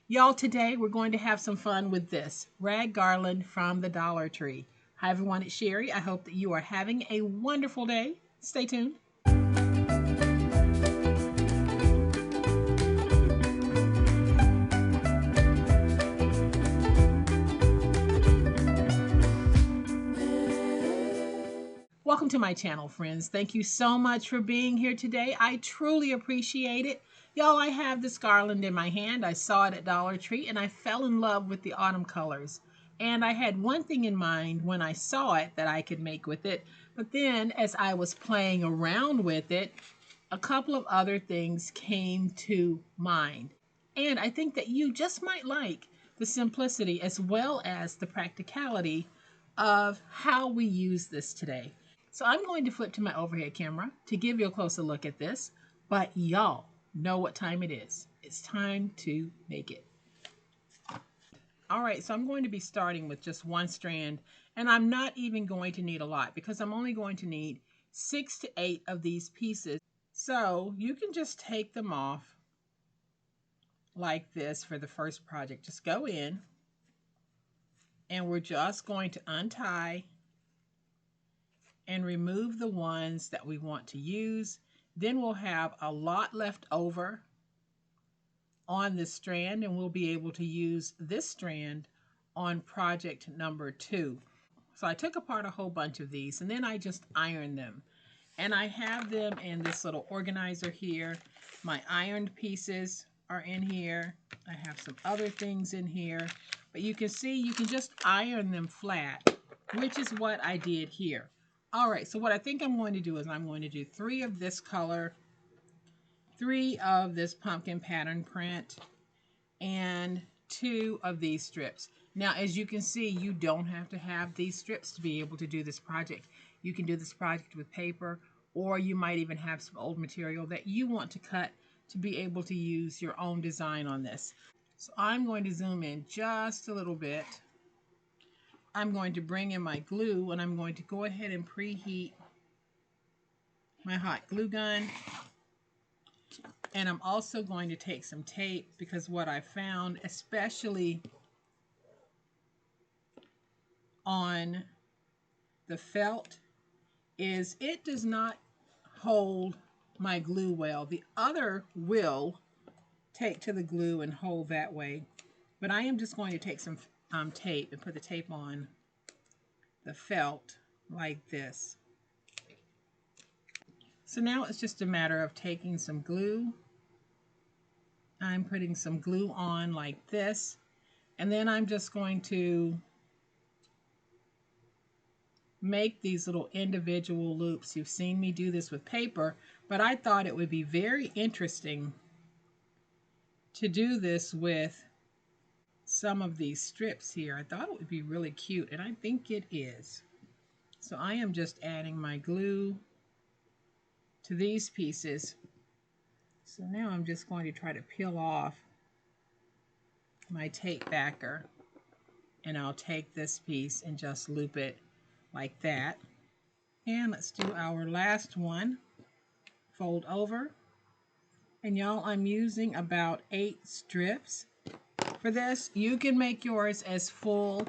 Y'all, today we're going to have some fun with this rag garland from the Dollar Tree. Hi everyone, it's Sherry. I hope that you are having a wonderful day. Stay tuned. Welcome to my channel, friends. Thank you so much for being here today. I truly appreciate it. Y'all, I have this garland in my hand. I saw it at Dollar Tree and I fell in love with the autumn colors. And I had one thing in mind when I saw it that I could make with it. But then as I was playing around with it, a couple of other things came to mind. And I think that you just might like the simplicity as well as the practicality of how we use this today. So I'm going to flip to my overhead camera to give you a closer look at this, but y'all know what time it is. It's time to make it. All right, so I'm going to be starting with just one strand, and I'm not even going to need a lot because I'm only going to need 6 to 8 of these pieces. So you can just take them off like this for the first project. Just go in, and we're just going to untie and remove the ones that we want to use. Then we'll have a lot left over on this strand, and we'll be able to use this strand on project number 2. So I took apart a whole bunch of these and then I just ironed them. And I have them in this little organizer here. My ironed pieces are in here. I have some other things in here. But you can see you can just iron them flat, which is what I did here. All right, so what I think I'm going to do is I'm going to do 3 of this color, 3 of this pumpkin pattern print, and 2 of these strips. Now, as you can see, you don't have to have these strips to be able to do this project. You can do this project with paper, or you might even have some old material that you want to cut to be able to use your own design on this. So I'm going to zoom in just a little bit. I'm going to bring in my glue, and I'm going to go ahead and preheat my hot glue gun. And I'm also going to take some tape, because what I found, especially on the felt, is it does not hold my glue well. The other will take to the glue and hold that way. But I am just going to take some tape and put the tape on the felt like this. So now it's just a matter of taking some glue. I'm putting some glue on like this, and then I'm just going to make these little individual loops. You've seen me do this with paper, but I thought it would be very interesting to do this with some of these strips here. I thought it would be really cute, and I think it is. So I am just adding my glue to these pieces. So now I'm just going to try to peel off my tape backer, and I'll take this piece and just loop it like that. And let's do our last one. Fold over. And y'all, I'm using about 8 strips for this. You can make yours as full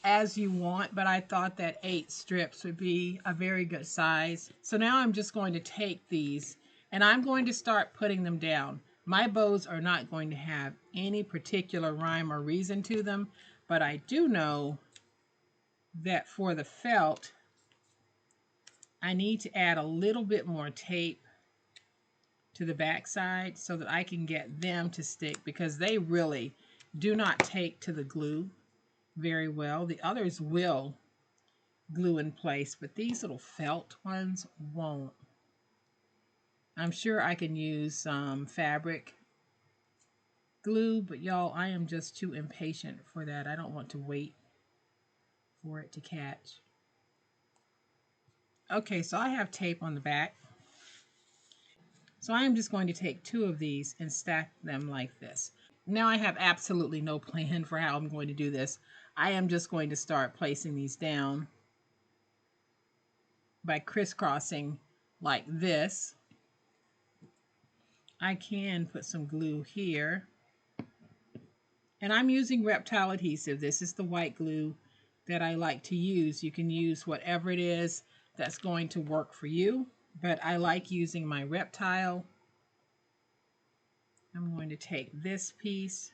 as you want, but I thought that 8 strips would be a very good size. So now I'm just going to take these and I'm going to start putting them down. My bows are not going to have any particular rhyme or reason to them, but I do know that for the felt, I need to add a little bit more tape to the back side so that I can get them to stick, because they really do not take to the glue very well. The others will glue in place, but these little felt ones won't. I'm sure I can use some fabric glue, but y'all, I am just too impatient for that. I don't want to wait for it to catch. Okay, so I have tape on the back. So I am just going to take 2 of these and stack them like this. Now I have absolutely no plan for how I'm going to do this. I am just going to start placing these down by crisscrossing like this. I can put some glue here And I'm using Reptile adhesive. This is the white glue that I like to use. You can use whatever it is that's going to work for you, but I like using my Reptile. I'm going to take this piece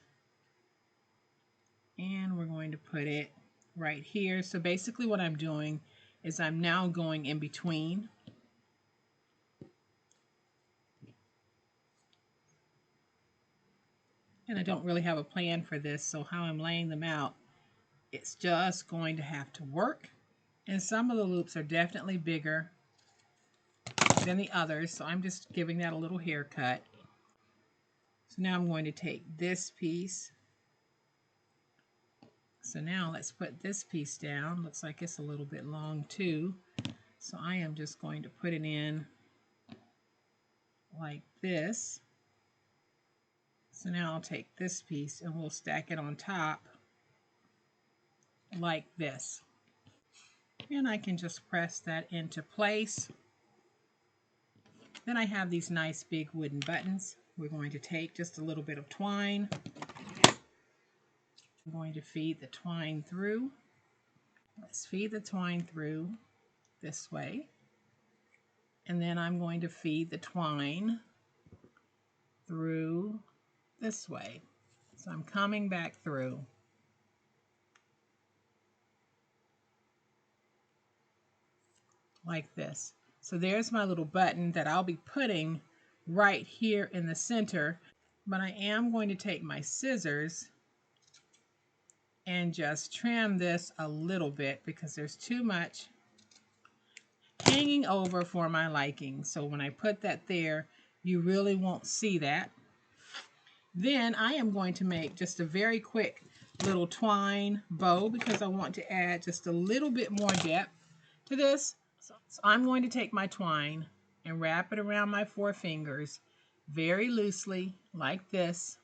and we're going to put it right here. So basically what I'm doing is I'm now going in between. And I don't really have a plan for this, so how I'm laying them out, it's just going to have to work. And some of the loops are definitely bigger than the others, so I'm just giving that a little haircut. So now I'm going to take this piece. So now let's put this piece down. Looks like it's a little bit long too. So I am just going to put it in like this. So now I'll take this piece and we'll stack it on top like this. And I can just press that into place. Then I have these nice big wooden buttons. We're going to take just a little bit of twine. I'm going to feed the twine through. Let's feed the twine through this way. And then I'm going to feed the twine through this way. So I'm coming back through. Like this. So there's my little button that I'll be putting right here in the center. But I am going to take my scissors and just trim this a little bit because there's too much hanging over for my liking. So when I put that there, you really won't see that. Then I am going to make just a very quick little twine bow because I want to add just a little bit more depth to this. So I'm going to take my twine and wrap it around my 4 fingers very loosely like this.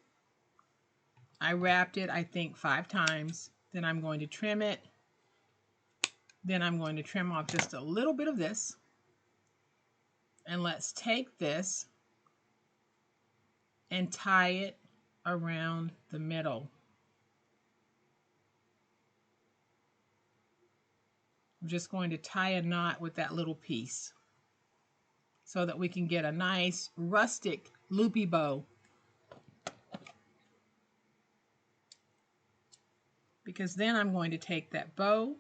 I wrapped it, I think, 5 times. Then I'm going to trim it. Then I'm going to trim off just a little bit of this. And let's take this and tie it around the middle. I'm just going to tie a knot with that little piece so that we can get a nice rustic loopy bow. Because then I'm going to take that bow.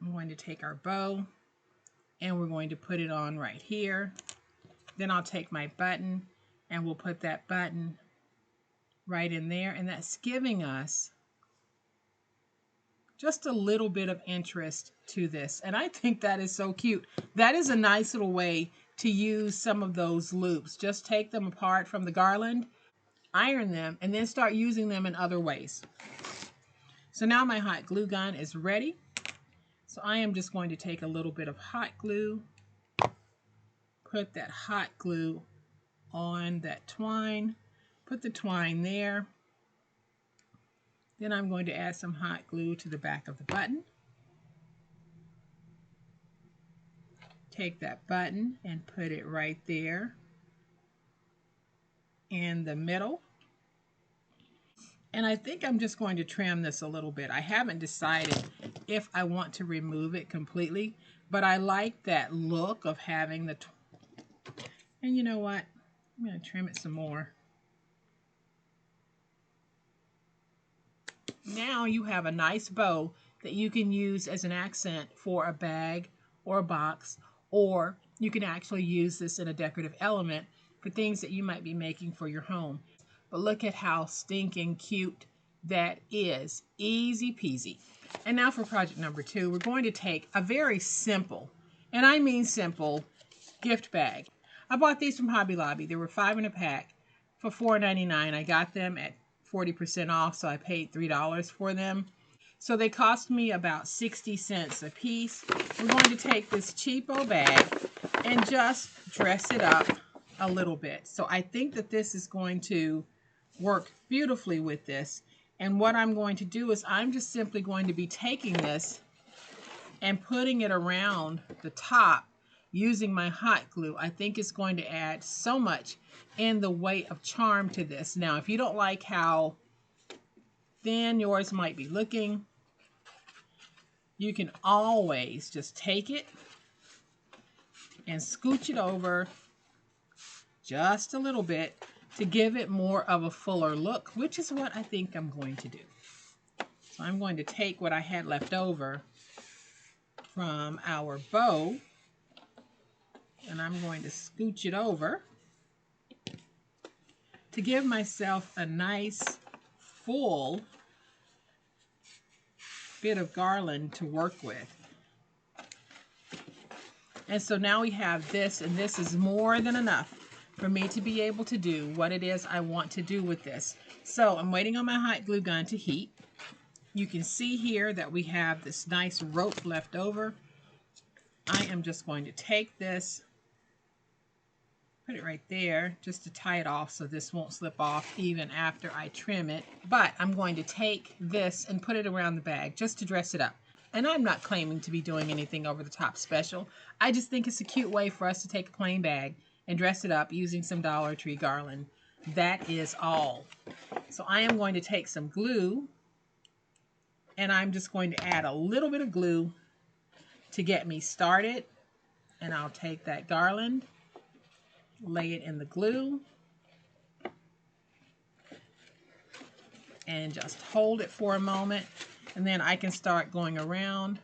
I'm going to take our bow and we're going to put it on right here. Then I'll take my button and we'll put that button right in there, and that's giving us just a little bit of interest to this. And I think that is so cute. That is a nice little way to use some of those loops. Just take them apart from the garland, iron them, and then start using them in other ways. So now my hot glue gun is ready. So I am just going to take a little bit of hot glue, put that hot glue on that twine, put the twine there. Then I'm going to add some hot glue to the back of the button. Take that button and put it right there in the middle. And I think I'm just going to trim this a little bit. I haven't decided if I want to remove it completely, but I like that look of having the and you know what? I'm going to trim it some more. Now you have a nice bow that you can use as an accent for a bag or a box, or you can actually use this in a decorative element for things that you might be making for your home. But look at how stinking cute that is. Easy peasy. And now for project number 2, we're going to take a very simple, and I mean simple, gift bag. I bought these from Hobby Lobby. They were 5 in a pack for $4.99. I got them at 40% off, so I paid $3 for them. So they cost me about 60 cents a piece. We're going to take this cheapo bag and just dress it up a little bit. So I think that this is going to work beautifully with this. And what I'm going to do is I'm just simply going to be taking this and putting it around the top using my hot glue, I think it's going to add so much in the way of charm to this. Now, if you don't like how thin yours might be looking, you can always just take it and scooch it over just a little bit to give it more of a fuller look, which is what I think I'm going to do. So I'm going to take what I had left over from our bow, and I'm going to scooch it over to give myself a nice full bit of garland to work with. And so now we have this, and this is more than enough for me to be able to do what it is I want to do with this. So I'm waiting on my hot glue gun to heat. You can see here that we have this nice rope left over. I am just going to take this, put it right there just to tie it off so this won't slip off even after I trim it. But I'm going to take this and put it around the bag just to dress it up. And I'm not claiming to be doing anything over the top special. I just think it's a cute way for us to take a plain bag and dress it up using some Dollar Tree garland. That is all. So I am going to take some glue, and I'm just going to add a little bit of glue to get me started. And I'll take that garland, lay it in the glue, and just hold it for a moment. And then I can start going around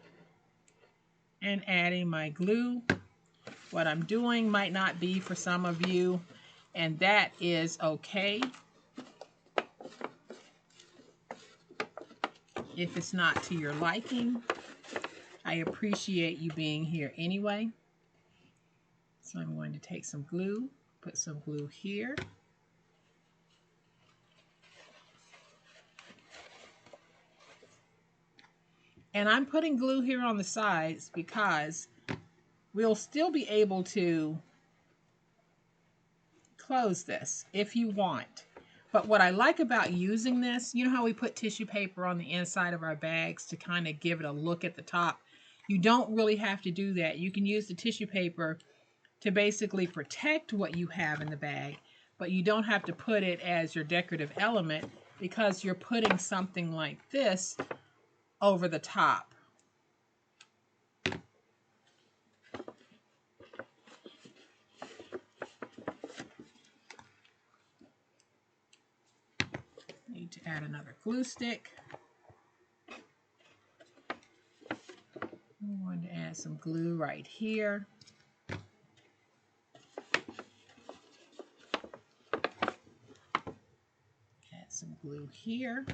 and adding my glue. What I'm doing might not be for some of you, and that is okay. If it's not to your liking, I appreciate you being here anyway. So I'm going to take some glue, put some glue here. And I'm putting glue here on the sides because we'll still be able to close this if you want. But what I like about using this, you know how we put tissue paper on the inside of our bags to kind of give it a look at the top? You don't really have to do that. You can use the tissue paper to basically protect what you have in the bag, but you don't have to put it as your decorative element because you're putting something like this over the top. Need to add another glue stick. I'm going to add some glue right here. Add some glue here.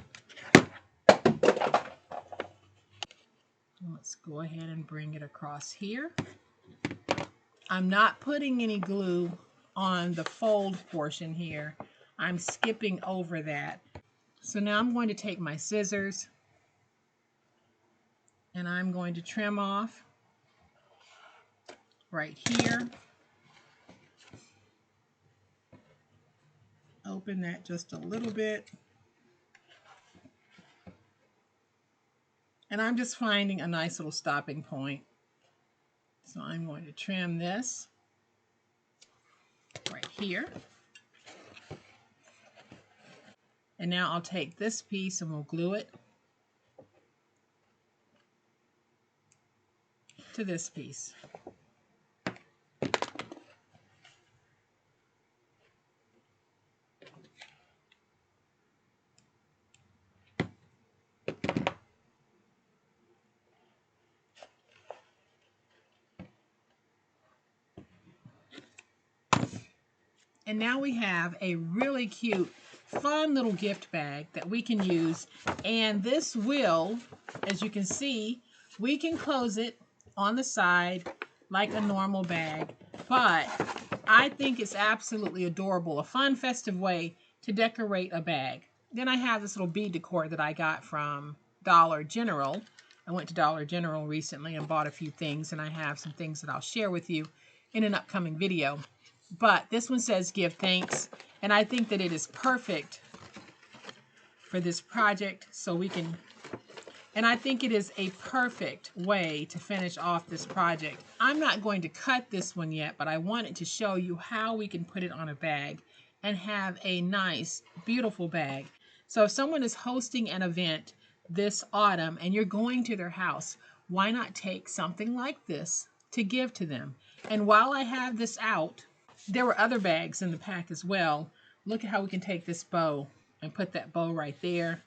Let's go ahead and bring it across here. I'm not putting any glue on the fold portion here. I'm skipping over that. So now I'm going to take my scissors and I'm going to trim off right here. Open that just a little bit. And I'm just finding a nice little stopping point. So I'm going to trim this right here. And now I'll take this piece and we'll glue it to this piece. And now we have a really cute, fun little gift bag that we can use. And this will, as you can see, we can close it on the side like a normal bag. But I think it's absolutely adorable, a fun, festive way to decorate a bag. Then I have this little bead decor that I got from Dollar General. I went to Dollar General recently and bought a few things, and I have some things that I'll share with you in an upcoming video. But this one says give thanks, and I think that it is perfect for this project. So we can, And I think it is a perfect way to finish off this project. I'm not going to cut this one yet, but I wanted to show you how we can put it on a bag and have a nice, beautiful bag. So if someone is hosting an event this autumn and you're going to their house, why not take something like this to give to them? And while I have this out, there were other bags in the pack as well. Look at how we can take this bow and put that bow right there.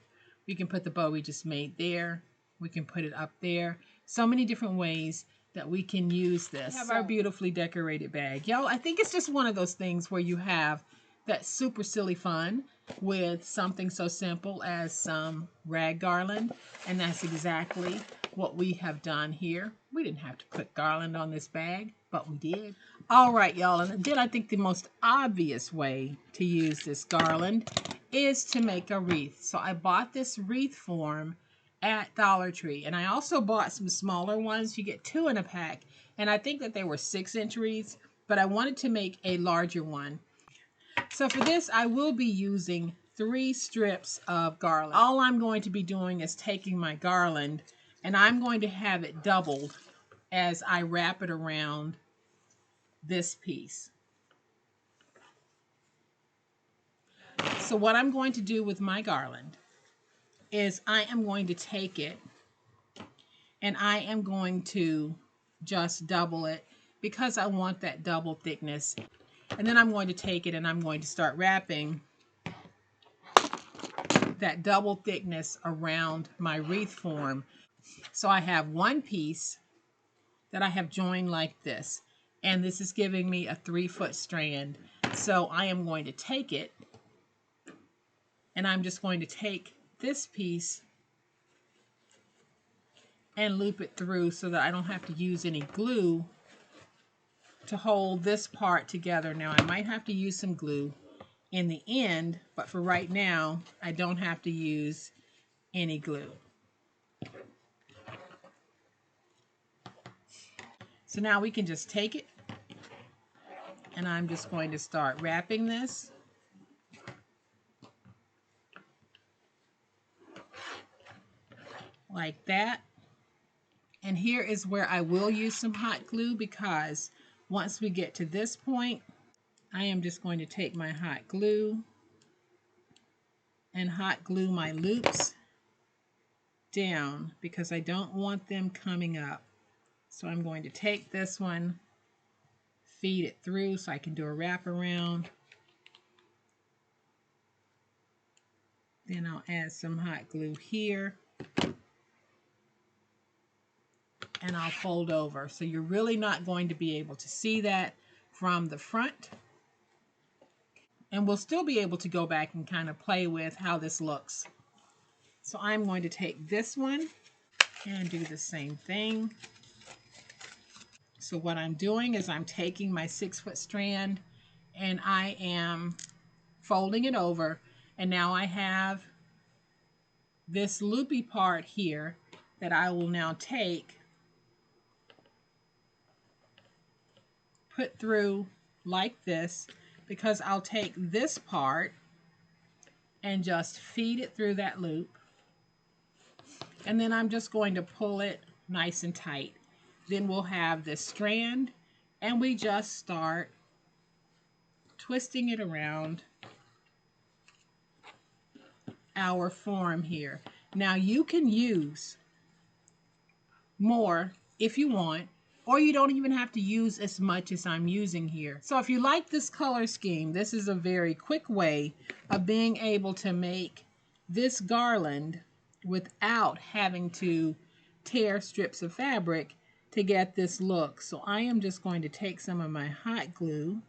We can put the bow we just made there. We can put it up there. So many different ways that we can use this. We have our beautifully decorated bag. Y'all, I think it's just one of those things where you have that super silly fun with something so simple as some rag garland. And that's exactly what we have done here. We didn't have to put garland on this bag, but we did. All right, y'all. And then I think the most obvious way to use this garland is to make a wreath. So I bought this wreath form at Dollar Tree, and I also bought some smaller ones. You get 2 in a pack, and I think that they were 6-inch wreaths, but I wanted to make a larger one. So for this, I will be using 3 strips of garland. All I'm going to be doing is taking my garland, and I'm going to have it doubled as I wrap it around this piece. So what I'm going to do with my garland is I am going to take it and I am going to just double it because I want that double thickness. And then I'm going to take it and I'm going to start wrapping that double thickness around my wreath form. So I have one piece that I have joined like this, and this is giving me a 3-foot strand. So I am going to take it and I'm just going to take this piece and loop it through so that I don't have to use any glue to hold this part together. Now I might have to use some glue in the end, but for right now I don't have to use any glue. So now we can just take it and I'm just going to start wrapping this. Like that. And here is where I will use some hot glue, because once we get to this point, I am just going to take my hot glue and hot glue my loops down because I don't want them coming up. So I'm going to take this one, feed it through so I can do a wraparound. Then I'll add some hot glue here. And I'll fold over. So you're really not going to be able to see that from the front. And we'll still be able to go back and kind of play with how this looks. So I'm going to take this one and do the same thing. So what I'm doing is I'm taking my 6-foot strand and I am folding it over. And now I have this loopy part here that I will now take, put through like this, because I'll take this part and just feed it through that loop. And then I'm just going to pull it nice and tight. Then we'll have this strand and we just start twisting it around our form here. Now you can use more if you want, or you don't even have to use as much as I'm using here. So if you like this color scheme, this is a very quick way of being able to make this garland without having to tear strips of fabric to get this look. So I am just going to take some of my hot glue,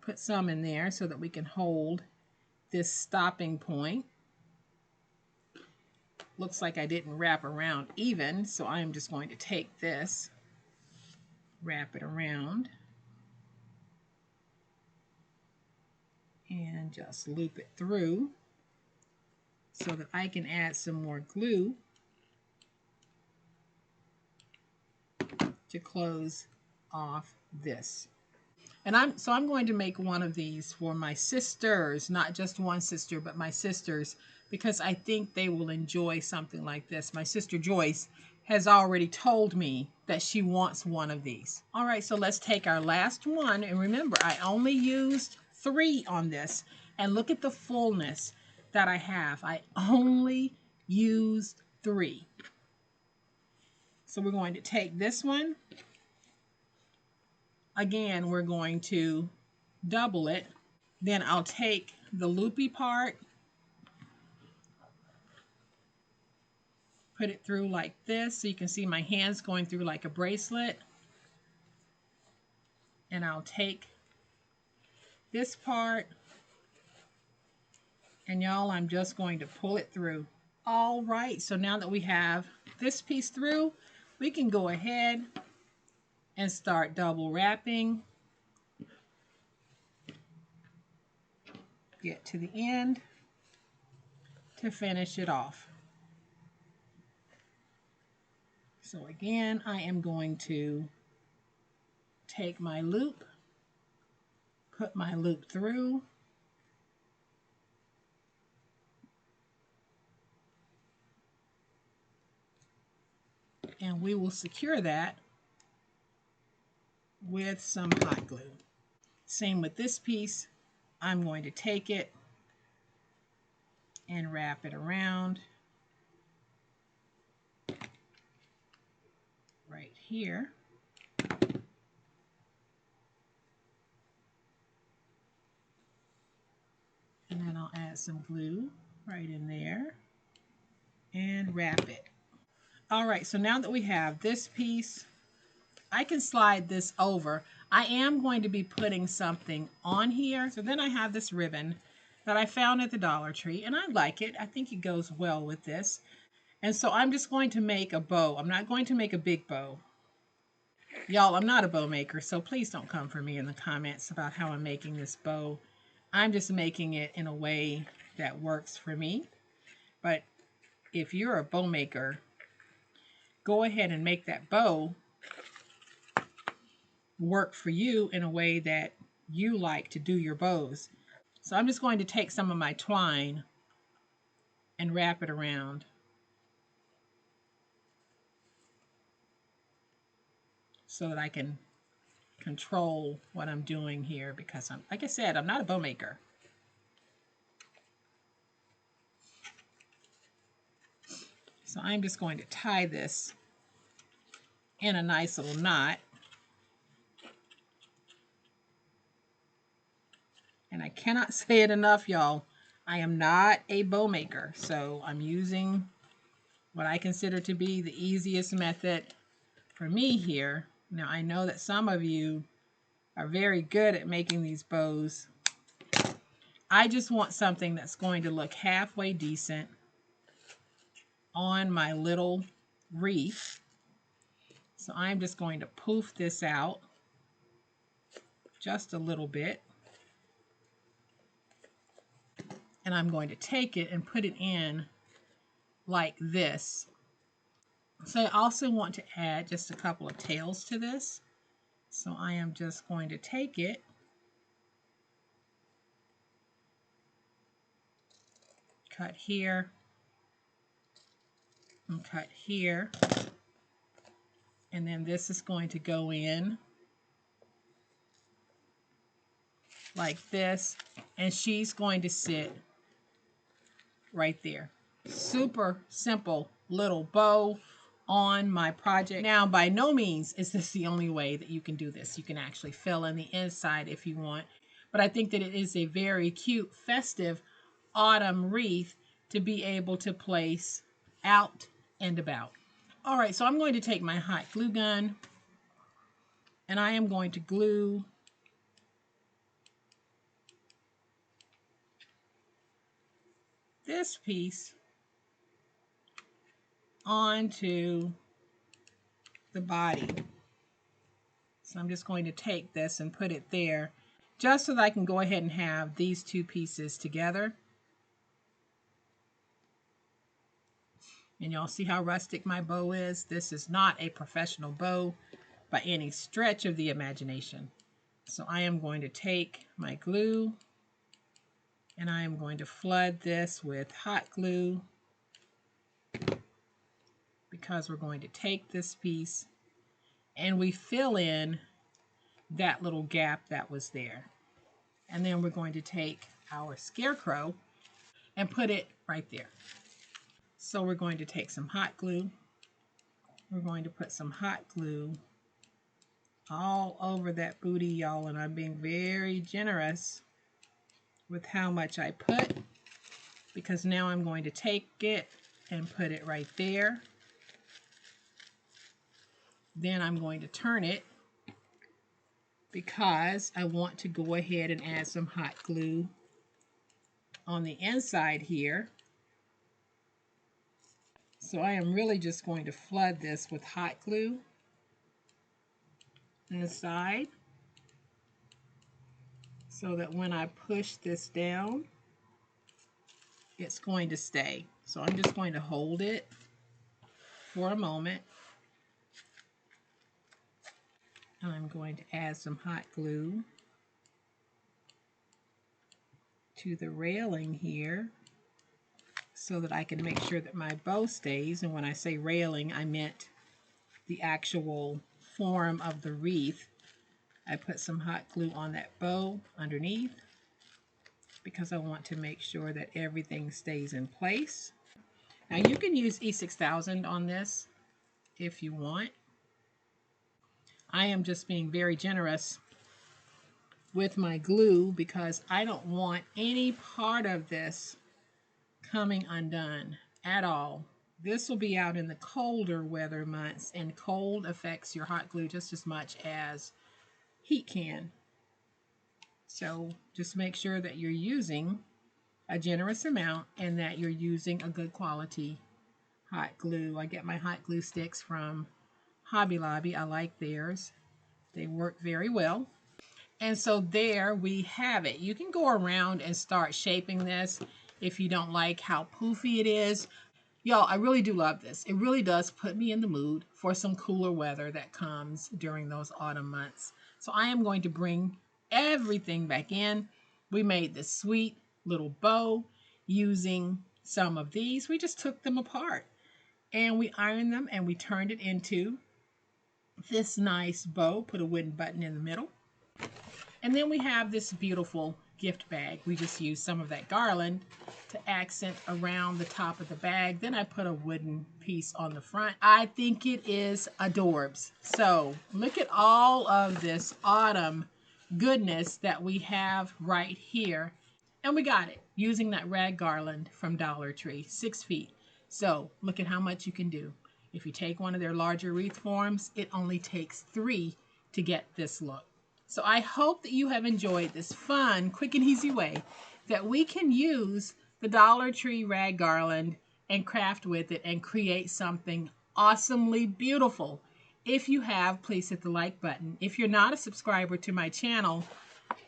put some in there so that we can hold this stopping point. Looks like I didn't wrap around even, so I'm just going to take this, wrap it around, and just loop it through so that I can add some more glue to close off this. And I'm going to make one of these for my sisters, not just one sister, but my sisters, because I think they will enjoy something like this. My sister Joyce has already told me that she wants one of these. All right, so let's take our last one. And remember, I only used 3 on this. And look at the fullness that I have. I only used 3. So we're going to take this one. Again, we're going to double it. Then I'll take the loopy part, put it through like this so you can see my hands going through like a bracelet. And I'll take this part, and y'all, I'm just going to pull it through. All right, so now that we have this piece through, we can go ahead and start double wrapping. Get to the end to finish it off. So again, I am going to take my loop, put my loop through, and we will secure that with some hot glue. Same with this piece. I'm going to take it and wrap it around right here. And then I'll add some glue right in there and wrap it. All right, so now that we have this piece, I can slide this over. I am going to be putting something on here. So then I have this ribbon that I found at the Dollar Tree, and I like it. I think it goes well with this. And so I'm just going to make a bow. I'm not going to make a big bow. Y'all, I'm not a bow maker, so please don't come for me in the comments about how I'm making this bow. I'm just making it in a way that works for me. But if you're a bow maker, go ahead and make that bow work for you in a way that you like to do your bows. So I'm just going to take some of my twine and wrap it around. So that I can control what I'm doing here, because I'm, like I said, I'm not a bow maker. So I'm just going to tie this in a nice little knot. And I cannot say it enough, y'all. I am not a bow maker, so I'm using what I consider to be the easiest method for me here. Now, I know that some of you are very good at making these bows. I just want something that's going to look halfway decent on my little wreath. So I'm just going to poof this out just a little bit. And I'm going to take it and put it in like this. So I also want to add just a couple of tails to this. So I am just going to take it, cut here, and cut here. And then this is going to go in like this. And she's going to sit right there. Super simple little bow on my project. Now, by no means is this the only way that you can do this. You can actually fill in the inside if you want. But I think that it is a very cute, festive autumn wreath to be able to place out and about. All right, so I'm going to take my hot glue gun and I am going to glue this piece onto the body. So I'm just going to take this and put it there just so that I can go ahead and have these two pieces together. And y'all see how rustic my bow is? This is not a professional bow by any stretch of the imagination. So I am going to take my glue And I am going to flood this with hot glue because we're going to take this piece and we fill in that little gap that was there. And then we're going to take our scarecrow and put it right there. So we're going to take some hot glue. We're going to put some hot glue all over that booty, y'all, and I'm being very generous with how much I put, because now I'm going to take it and put it right there. Then I'm going to turn it because I want to go ahead and add some hot glue on the inside here. So I am really just going to flood this with hot glue inside so that when I push this down, it's going to stay. So I'm just going to hold it for a moment. And I'm going to add some hot glue to the railing here so that I can make sure that my bow stays. And when I say railing, I meant the actual form of the wreath. I put some hot glue on that bow underneath because I want to make sure that everything stays in place. Now you can use E6000 on this if you want. I am just being very generous with my glue because I don't want any part of this coming undone at all. This will be out in the colder weather months, and cold affects your hot glue just as much as heat can. So just make sure that you're using a generous amount and that you're using a good quality hot glue. I get my hot glue sticks from Hobby Lobby. I like theirs. They work very well. And so there we have it. You can go around and start shaping this if you don't like how poofy it is. Y'all, I really do love this. It really does put me in the mood for some cooler weather that comes during those autumn months. So I am going to bring everything back in. We made this sweet little bow using some of these. We just took them apart and we ironed them and we turned it into this nice bow, put a wooden button in the middle. And then we have this beautiful gift bag. We just used some of that garland to accent around the top of the bag. Then I put a wooden piece on the front. I think it is adorbs. So look at all of this autumn goodness that we have right here. And we got it using that rag garland from Dollar Tree, 6 feet. So look at how much you can do. If you take one of their larger wreath forms, it only takes 3 to get this look. So I hope that you have enjoyed this fun, quick and easy way that we can use the Dollar Tree rag garland and craft with it and create something awesomely beautiful. If you have, please hit the like button. If you're not a subscriber to my channel,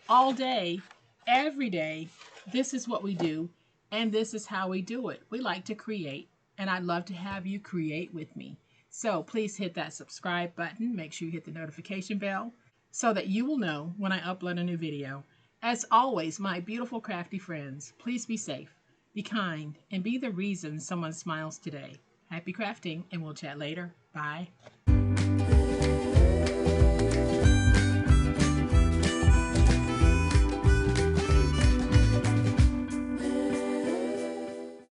all day, every day, this is what we do, and this is how we do it. We like to create, and I'd love to have you create with me. So please hit that subscribe button. Make sure you hit the notification bell so that you will know when I upload a new video. As always, my beautiful crafty friends, please be safe, be kind, and be the reason someone smiles today. Happy crafting, and we'll chat later. Bye.